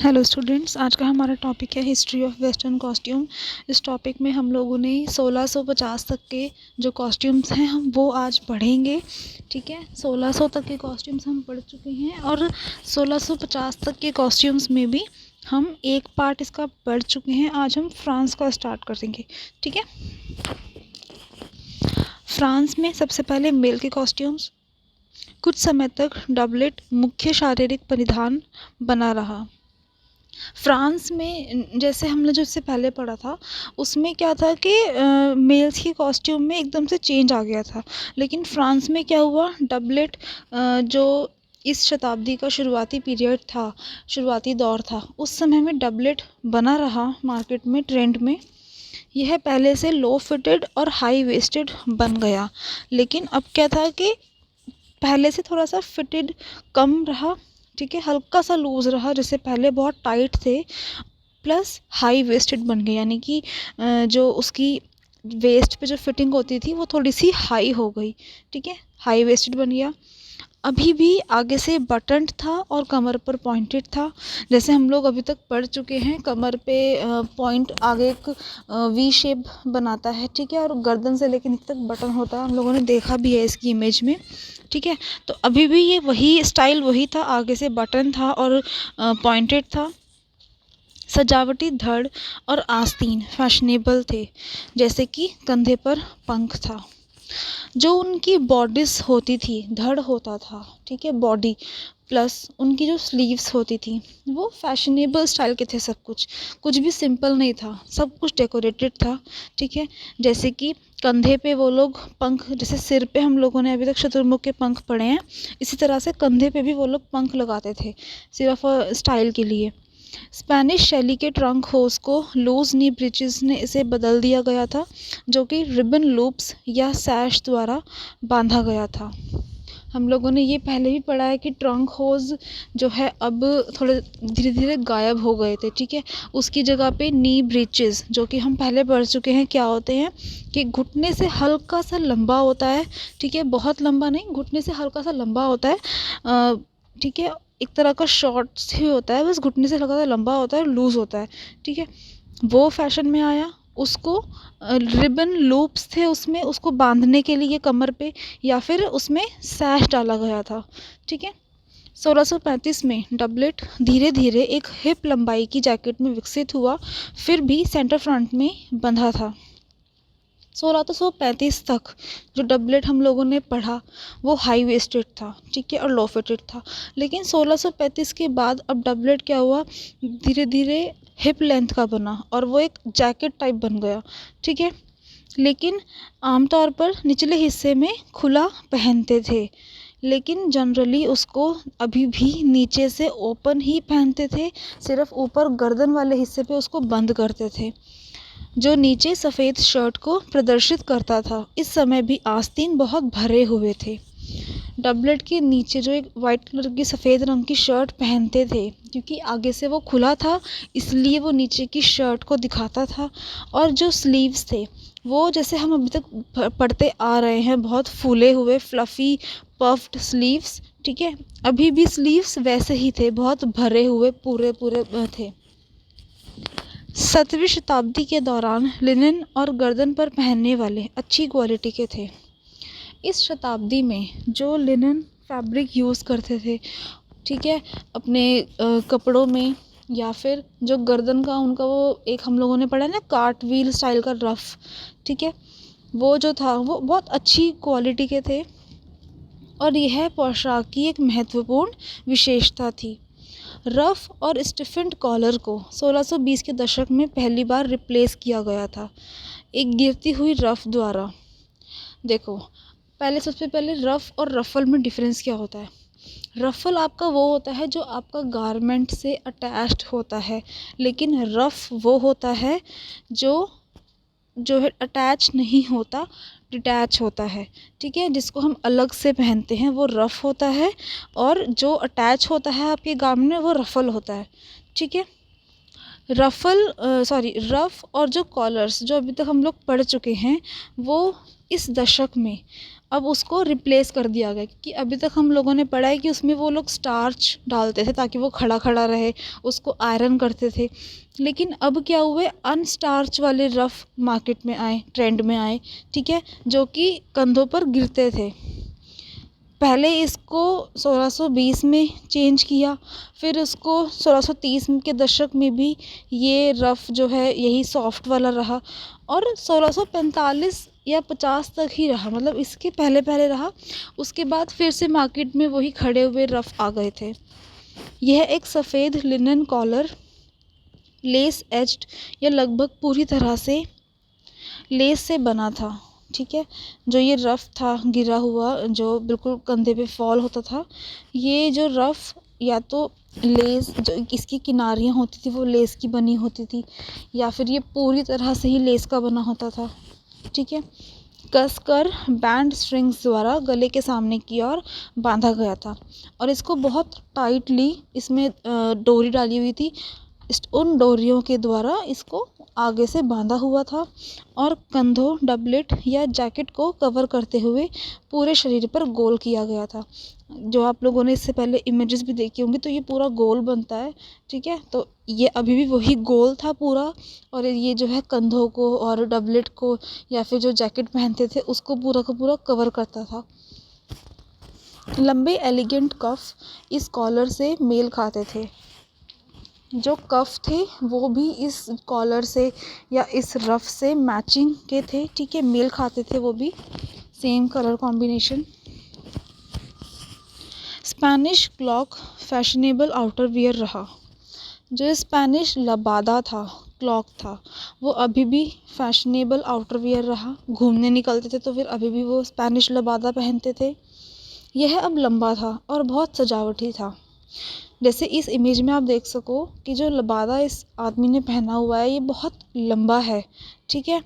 Hello students, आज का हमारा टॉपिक है हिस्ट्री ऑफ वेस्टर्न कॉस्ट्यूम। इस टॉपिक में हम लोगों ने 1650 तक के जो कॉस्ट्यूम्स हैं हम वो आज पढ़ेंगे। ठीक है, 1600 तक के कॉस्ट्यूम्स हम पढ़ चुके हैं और 1650 तक के कॉस्ट्यूम्स में भी हम एक पार्ट इसका पढ़ चुके हैं। आज हम फ्रांस का स्टार्ट करेंगे। ठीक है, फ्रांस में सबसे पहले मेल के कॉस्ट्यूम्स। कुछ समय तक डबलेट मुख्य शारीरिक परिधान बना रहा। फ्रांस में जैसे हमने जो इससे पहले पढ़ा था उसमें क्या था कि मेल्स के कॉस्ट्यूम में एकदम से चेंज आ गया था, लेकिन फ्रांस में क्या हुआ, डबलेट जो इस शताब्दी का शुरुआती पीरियड था, शुरुआती दौर था, उस समय में डबलेट बना रहा मार्केट में, ट्रेंड में। यह पहले से लो फिटेड और हाई वेस्टेड बन गया, लेकिन अब क्या था कि पहले से थोड़ा सा फिटेड कम रहा। ठीक है, हल्का सा लूज़ रहा, जैसे पहले बहुत टाइट थे, प्लस हाई वेस्टेड बन गए, यानी कि जो उसकी वेस्ट पे जो फिटिंग होती थी वो थोड़ी सी हाई हो गई। ठीक है, हाई वेस्टेड बन गया। अभी भी आगे से बटन्ड था और कमर पर पॉइंटेड था, जैसे हम लोग अभी तक पढ़ चुके हैं। कमर पे पॉइंट आगे एक वी शेप बनाता है। ठीक है, और गर्दन से लेकर नीचे तक बटन होता है, हम लोगों ने देखा भी है इसकी इमेज में। ठीक है, तो अभी भी ये वही स्टाइल वही था, आगे से बटन था और पॉइंटेड था। सजावटी धड़ और आस्तीन फैशनेबल थे, जैसे कि कंधे पर पंख था। जो उनकी बॉडीज होती थी, धड़ होता था, ठीक है, बॉडी प्लस उनकी जो स्लीव्स होती थी वो फैशनेबल स्टाइल के थे। सब कुछ कुछ भी सिंपल नहीं था, सब कुछ डेकोरेटेड था। ठीक है, जैसे कि कंधे पे वो लोग पंख, जैसे सिर पे हम लोगों ने अभी तक शुतुरमुर्ग के पंख पढ़े हैं, इसी तरह से कंधे पे भी वो लोग पंख लगाते थे, सिर्फ स्टाइल के लिए। स्पेनिश शैली के ट्रंक होस को लूज नी ब्रीचेस ने इसे बदल दिया गया था, जो कि रिबन लूप्स या सैश द्वारा बांधा गया था। हम लोगों ने ये पहले भी पढ़ा है कि ट्रंक होज जो है अब थोड़े धीरे धीरे गायब हो गए थे। ठीक है, उसकी जगह पे नी ब्रीचेस, जो कि हम पहले पढ़ चुके हैं क्या होते हैं, कि घुटने से हल्का सा लंबा होता है। ठीक है, बहुत लंबा नहीं, घुटने से हल्का सा लंबा होता है। ठीक है, एक तरह का शॉर्ट्स ही होता है, बस घुटने से थोड़ा सा लंबा होता है, लूज़ होता है। ठीक है, वो फैशन में आया। उसको रिबन लूप्स थे उसमें, उसको बांधने के लिए कमर पे, या फिर उसमें सैश डाला गया था। ठीक है, 1635 में डबलेट धीरे धीरे एक हिप लंबाई की जैकेट में विकसित हुआ, फिर भी सेंटर फ्रंट में बंधा था। 1635 तक जो डबलेट हम लोगों ने पढ़ा वो हाई वेस्टेड था, ठीक है, और लो फिटेड था। लेकिन 1635 के बाद अब डबलेट क्या हुआ, धीरे धीरे हिप लेंथ का बना और वो एक जैकेट टाइप बन गया। ठीक है, लेकिन आमतौर पर निचले हिस्से में खुला पहनते थे, लेकिन जनरली उसको अभी भी नीचे से ओपन ही पहनते थे, सिर्फ ऊपर गर्दन वाले हिस्से पे उसको बंद करते थे, जो नीचे सफ़ेद शर्ट को प्रदर्शित करता था। इस समय भी आस्तीन बहुत भरे हुए थे। डबलेट के नीचे जो एक वाइट कलर की सफ़ेद रंग की शर्ट पहनते थे, क्योंकि आगे से वो खुला था इसलिए वो नीचे की शर्ट को दिखाता था। और जो स्लीव्स थे वो, जैसे हम अभी तक पढ़ते आ रहे हैं, बहुत फूले हुए फ्लफ़ी पफ्ड स्लीव्स। ठीक है, अभी भी स्लीव्स वैसे ही थे, बहुत भरे हुए पूरे पूरे थे। 17वीं शताब्दी के दौरान लिनन और गर्दन पर पहनने वाले अच्छी क्वालिटी के थे। इस शताब्दी में जो लिनन फैब्रिक यूज़ करते थे, ठीक है, अपने कपड़ों में, या फिर जो गर्दन का उनका वो एक हम लोगों ने पढ़ा है ना, कार्ट व्हील स्टाइल का रफ़। ठीक है, वो जो था वो बहुत अच्छी क्वालिटी के थे और यह पोशाक की एक महत्वपूर्ण विशेषता थी। रफ़ और स्टिफेंड कॉलर को 1620 के दशक में पहली बार रिप्लेस किया गया था एक गिरती हुई रफ़ द्वारा। देखो, पहले सबसे पहले रफ़ और रफ़ल में डिफरेंस क्या होता है। रफ़ल आपका वो होता है जो आपका गारमेंट से अटैच्ड होता है, लेकिन रफ़ वो होता है जो जो है अटैच नहीं होता, डिटैच होता है। ठीक है, जिसको हम अलग से पहनते हैं वो रफ़ होता है, और जो अटैच होता है आपके गारमेंट में वो रफ़ल होता है। ठीक है, रफ़ और जो कॉलर्स जो अभी तक हम लोग पढ़ चुके हैं वो इस दशक में अब उसको रिप्लेस कर दिया गया, क्योंकि अभी तक हम लोगों ने पढ़ा है कि उसमें वो लोग स्टार्च डालते थे ताकि वो खड़ा खड़ा रहे, उसको आयरन करते थे। लेकिन अब क्या हुए, अनस्टार्च वाले रफ़ मार्केट में आए, ट्रेंड में आए, ठीक है, जो कि कंधों पर गिरते थे। पहले इसको 1620 में चेंज किया, फिर उसको 1630 के दशक में भी ये रफ़ जो है यही सॉफ्ट वाला रहा, और 1645 या 50 तक ही रहा, मतलब इसके पहले पहले रहा। उसके बाद फिर से मार्केट में वही खड़े हुए रफ़ आ गए थे। यह एक सफ़ेद लिनन कॉलर, लेस एज्ड या लगभग पूरी तरह से लेस से बना था, ठीक है। जो ये रफ़ था गिरा हुआ, जो बिल्कुल कंधे पे फॉल होता था, ये जो रफ़ या तो लेस जो इसकी किनारियाँ होती थी वो लेस की बनी होती थी, या फिर ये पूरी तरह से ही लेस का बना होता था, ठीक है। कसकर बैंड स्ट्रिंग्स द्वारा गले के सामने की ओर बांधा गया था, और इसको बहुत टाइटली इसमें डोरी डाली हुई थी। उन डोरियों के द्वारा इसको आगे से बांधा हुआ था, और कंधों, डबलेट या जैकेट को कवर करते हुए पूरे शरीर पर गोल किया गया था। जो आप लोगों ने इससे पहले इमेजेस भी देखी होंगी, तो ये पूरा गोल बनता है, ठीक है। तो ये अभी भी वही गोल था पूरा, और ये जो है कंधों को और डबलेट को या फिर जो जैकेट पहनते थे उसको पूरा का पूरा कवर करता था। लंबे एलिगेंट कफ इस कॉलर से मेल खाते थे। जो कफ थे वो भी इस कॉलर से या इस रफ से मैचिंग के थे, ठीक है, मेल खाते थे वो भी, same colour combination. Spanish clock fashionable outer wear रहा। जो स्पेनिश लबादा था, क्लॉक था, वो अभी भी फैशनेबल आउटर वियर रहा। घूमने निकलते थे तो फिर अभी भी वो स्पेनिश लबादा पहनते थे। यह अब लंबा था और बहुत सजावटी था। जैसे इस इमेज में आप देख सको कि जो लबादा इस आदमी ने पहना हुआ है ये बहुत लंबा है, ठीक है।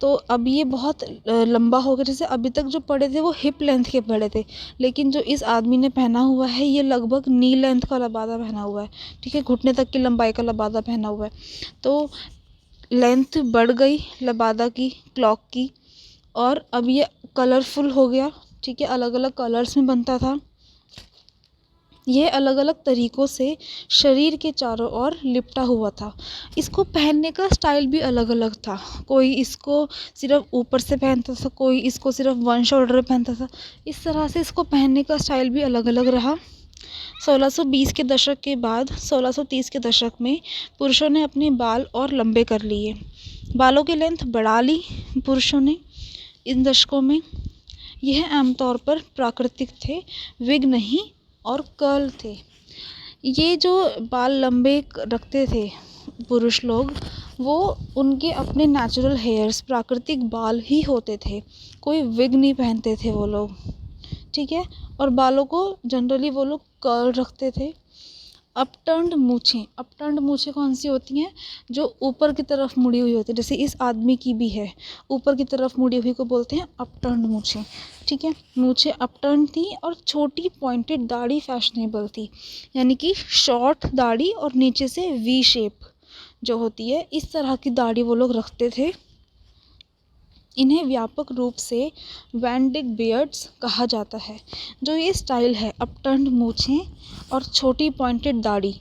तो अब ये बहुत लंबा हो गया। जैसे अभी तक जो पड़े थे वो हिप लेंथ के पड़े थे, लेकिन जो इस आदमी ने पहना हुआ है ये लगभग नी लेंथ का लबादा पहना हुआ है, ठीक है, घुटने तक की लंबाई का लबादा पहना हुआ है। तो लेंथ बढ़ गई लबादा की, क्लॉक की, और अब ये कलरफुल हो गया, ठीक है, अलग अलग कलर्स में बनता था। यह अलग अलग तरीक़ों से शरीर के चारों ओर लिपटा हुआ था। इसको पहनने का स्टाइल भी अलग अलग था। कोई इसको सिर्फ ऊपर से पहनता था, कोई इसको सिर्फ वन शोल्डर पे पहनता था। इस तरह से इसको पहनने का स्टाइल भी अलग अलग रहा। 1620 के दशक के बाद 1630 के दशक में पुरुषों ने अपने बाल और लंबे कर लिए, बालों की लेंथ बढ़ा ली पुरुषों ने। इन दशकों में यह आमतौर पर प्राकृतिक थे, विग नहीं, और कर्ल थे। ये जो बाल लंबे रखते थे पुरुष लोग, वो उनके अपने नेचुरल हेयर्स, प्राकृतिक बाल ही होते थे, कोई विग नहीं पहनते थे वो लोग, ठीक है। और बालों को जनरली वो लोग कर्ल रखते थे। अपटर्न्ड मूछें कौन सी होती हैं, जो ऊपर की तरफ मुड़ी हुई होती है, जैसे इस आदमी की भी है, ऊपर की तरफ मुड़ी हुई को बोलते हैं अपटर्न्ड मूछें, ठीक है। मूछें अपटर्न थी, और छोटी पॉइंटेड दाढ़ी फैशनेबल थी, यानी कि शॉर्ट दाढ़ी और नीचे से वी शेप जो होती है, इस तरह की दाढ़ी वो लोग रखते थे। इन्हें व्यापक रूप से वैंडिक बियर्ड्स कहा जाता है। जो ये स्टाइल है, अपटर्न्ड मूछें और छोटी पॉइंटेड दाढ़ी,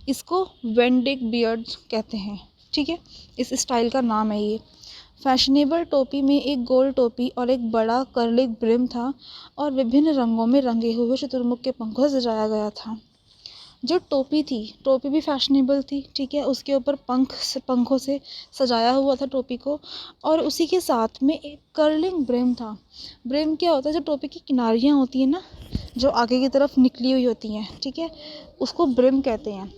इसको वैंडिक बियर्ड्स कहते हैं, ठीक है, इस स्टाइल का नाम है ये। फैशनेबल टोपी में एक गोल टोपी और एक बड़ा कर्लिंग ब्रिम था, और विभिन्न रंगों में रंगे हुए शुतुरमुर्ग के पंखों से सजाया गया था। जो टोपी थी, टोपी भी फैशनेबल थी, ठीक है, उसके ऊपर पंखों से सजाया हुआ था टोपी को, और उसी के साथ में एक कर्लिंग ब्रिम था। ब्रिम क्या होता है, जो टोपी की किनारियाँ होती हैं ना, जो आगे की तरफ निकली हुई होती हैं, ठीक है, उसको ब्रिम कहते हैं,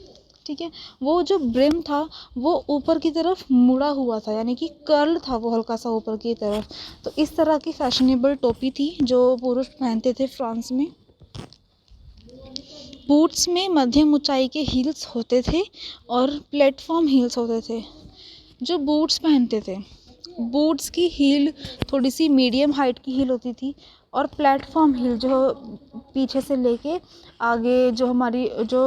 ठीक है। वो जो ब्रिम था वो ऊपर की तरफ मुड़ा हुआ था, यानी कि कर्ल था वो हल्का सा ऊपर की तरफ। तो इस तरह की फैशनेबल टोपी थी जो पुरुष पहनते थे फ्रांस में। बूट्स में मध्यम ऊंचाई के हील्स होते थे और प्लेटफॉर्म हील्स होते थे। जो बूट्स पहनते थे, बूट्स की हील थोड़ी सी मीडियम हाइट की हील होती थी, और प्लेटफॉर्म हील जो पीछे से लेके आगे जो हमारी जो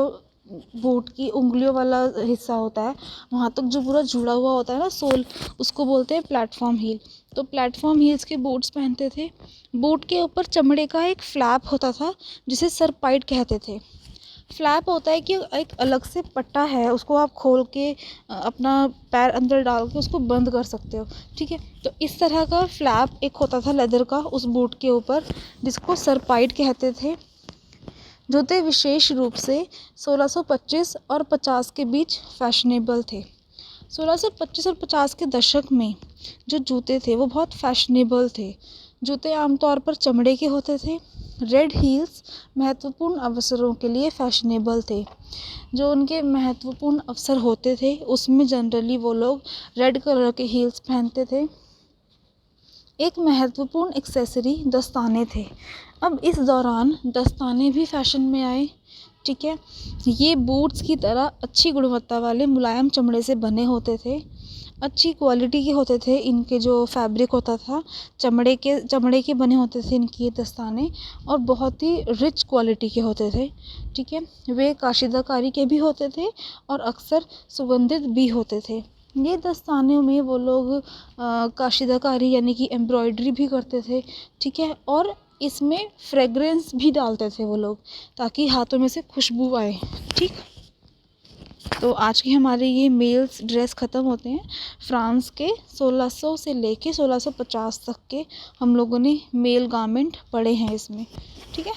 बूट की उंगलियों वाला हिस्सा होता है, वहाँ तक जो पूरा जुड़ा हुआ होता है ना सोल, उसको बोलते हैं प्लेटफॉर्म हील। तो प्लेटफॉर्म हील्स के बूट्स पहनते थे। बूट के ऊपर चमड़े का एक फ्लैप होता था जिसे सरपाइट कहते थे। फ्लैप होता है कि एक अलग से पट्टा है, उसको आप खोल के अपना पैर अंदर डाल के उसको बंद कर सकते हो, ठीक है। तो इस तरह का फ्लैप एक होता था लेदर का उस बूट के ऊपर, जिसको सरपाइट कहते थे। जूते विशेष रूप से 1625 और 50 के बीच फैशनेबल थे। 1625 और 50 के दशक में जो जूते थे वो बहुत फैशनेबल थे। जूते आमतौर पर चमड़े के होते थे। रेड हील्स महत्वपूर्ण अवसरों के लिए फैशनेबल थे। जो उनके महत्वपूर्ण अवसर होते थे उसमें जनरली वो लोग रेड कलर के हील्स पहनते थे। एक महत्वपूर्ण एक्सेसरी दस्ताने थे। अब इस दौरान दस्ताने भी फैशन में आए, ठीक है। ये बूट्स की तरह अच्छी गुणवत्ता वाले मुलायम चमड़े से बने होते थे, अच्छी क्वालिटी के होते थे। इनके जो फैब्रिक होता था चमड़े के बने होते थे इनके दस्ताने, और बहुत ही रिच क्वालिटी के होते थे, ठीक है। वे काशीदाकारी के भी होते थे और अक्सर सुगंधित भी होते थे। ये दस्तानों में वो लोग काशीदाकारी यानी कि एम्ब्रॉयडरी भी करते थे, ठीक है। और इसमें फ्रेगरेंस भी डालते थे वो लोग, ताकि हाथों में से खुशबू आए, ठीक। तो आज की हमारे ये मेल्स ड्रेस ख़त्म होते हैं। फ्रांस के 1600 से लेके 1650 तक के हम लोगों ने मेल गारमेंट पढ़े हैं इसमें, ठीक है।